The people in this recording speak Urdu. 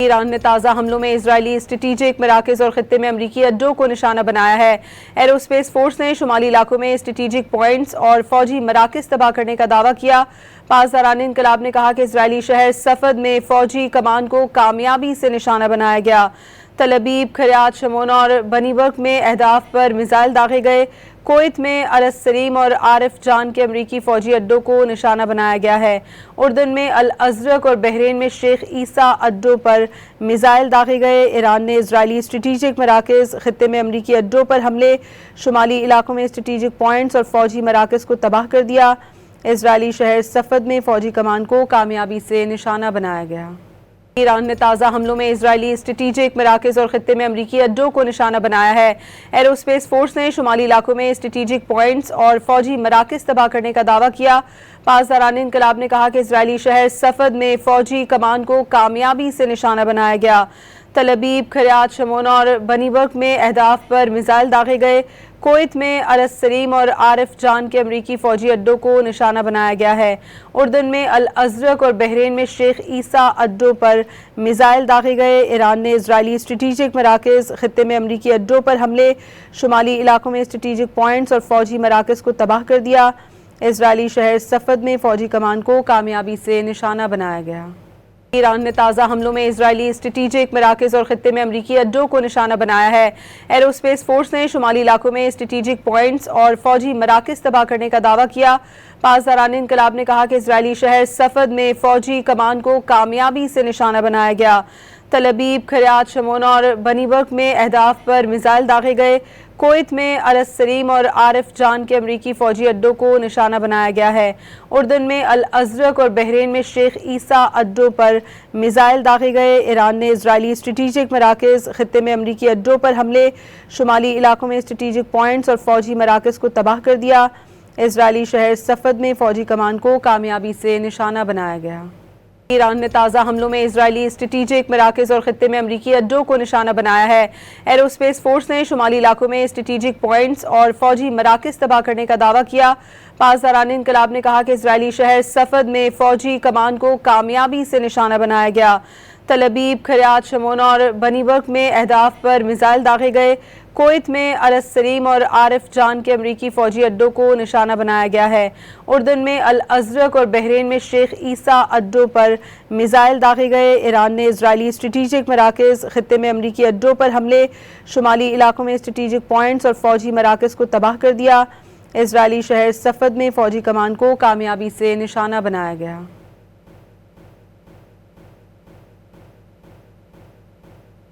ایران نے تازہ حملوں میں اسرائیلی اسٹریٹجک مراکز اور خطے میں امریکی اڈوں کو نشانہ بنایا ہے۔ ایرو اسپیس فورس نے شمالی علاقوں میں اسٹریٹجک پوائنٹس اور فوجی مراکز تباہ کرنے کا دعویٰ کیا۔ پاسداران انقلاب نے کہا کہ اسرائیلی شہر صفد میں فوجی کمان کو کامیابی سے نشانہ بنایا گیا۔ تل ابیب، کھریات شمون اور بنی برگ میں اہداف پر میزائل داغے گئے۔ کویت میں السلیم اور عارف جان کے امریکی فوجی اڈوں کو نشانہ بنایا گیا ہے۔ اردن میں الازرق اور بحرین میں شیخ عیسیٰ اڈوں پر میزائل داغے گئے۔ ایران نے اسرائیلی اسٹریٹجک مراکز، خطے میں امریکی اڈوں پر حملے، شمالی علاقوں میں اسٹریٹجک پوائنٹس اور فوجی مراکز کو تباہ کر دیا۔ اسرائیلی شہر صفد میں فوجی کمان کو کامیابی سے نشانہ بنایا گیا۔ ایران نے تازہ حملوں میں اسرائیلی اسٹریٹجک مراکز اور خطے میں امریکی اڈوں کو نشانہ بنایا ہے۔ ایرو اسپیس فورس نے شمالی علاقوں میں اسٹریٹجک پوائنٹس اور فوجی مراکز تباہ کرنے کا دعویٰ کیا۔ پاسداران انقلاب نے کہا کہ اسرائیلی شہر صفد میں فوجی کمان کو کامیابی سے نشانہ بنایا گیا۔ تل ابیب، کھریات شمون اور بنی برگ میں اہداف پر میزائل داغے گئے۔ کویت میں السلیم اور عارف جان کے امریکی فوجی اڈوں کو نشانہ بنایا گیا ہے۔ اردن میں الازرق اور بحرین میں شیخ عیسیٰ اڈوں پر میزائل داغے گئے۔ ایران نے اسرائیلی اسٹریٹجک مراکز، خطے میں امریکی اڈوں پر حملے، شمالی علاقوں میں اسٹریٹجک پوائنٹس اور فوجی مراکز کو تباہ کر دیا۔ اسرائیلی شہر صفد میں فوجی کمان کو کامیابی سے نشانہ بنایا گیا۔ ایران نے تازہ حملوں میں اسرائیلی اسٹریٹجک مراکز اور خطے میں امریکی اڈوں کو نشانہ بنایا ہے۔ ایرو اسپیس فورس نے شمالی علاقوں میں اسٹریٹجک پوائنٹس اور فوجی مراکز تباہ کرنے کا دعویٰ کیا۔ پاسداران انقلاب نے کہا کہ اسرائیلی شہر صفد میں فوجی کمان کو کامیابی سے نشانہ بنایا گیا۔ تل ابیب، کھریات شمون اور بنی برگ میں اہداف پر میزائل داغے گئے۔ کویت میں السلیم اور عارف جان کے امریکی فوجی اڈوں کو نشانہ بنایا گیا ہے۔ اردن میں الازرق اور بحرین میں شیخ عیسیٰ اڈوں پر میزائل داغے گئے۔ ایران نے اسرائیلی اسٹریٹجک مراکز، خطے میں امریکی اڈوں پر حملے، شمالی علاقوں میں اسٹریٹجک پوائنٹس اور فوجی مراکز کو تباہ کر دیا۔ اسرائیلی شہر صفد میں فوجی کمان کو کامیابی سے نشانہ بنایا گیا۔ ایران نے تازہ حملوں میں اسرائیلی اسٹریٹجک مراکز اور خطے میں امریکی اڈوں کو نشانہ بنایا ہے۔ ایرو اسپیس فورس نے شمالی علاقوں میں اسٹریٹجک پوائنٹس اور فوجی مراکز تباہ کرنے کا دعویٰ کیا۔ پاسداران انقلاب نے کہا کہ اسرائیلی شہر صفد میں فوجی کمان کو کامیابی سے نشانہ بنایا گیا۔ تل ابیب، کھریات شمون اور بنی برگ میں اہداف پر میزائل داغے گئے۔ کویت میں السلیم اور عارف جان کے امریکی فوجی اڈوں کو نشانہ بنایا گیا ہے۔ اردن میں الازرق اور بحرین میں شیخ عیسیٰ اڈوں پر میزائل داغے گئے۔ ایران نے اسرائیلی اسٹریٹجک مراکز، خطے میں امریکی اڈوں پر حملے، شمالی علاقوں میں اسٹریٹجک پوائنٹس اور فوجی مراکز کو تباہ کر دیا۔ اسرائیلی شہر صفد میں فوجی کمان کو کامیابی سے نشانہ بنایا گیا۔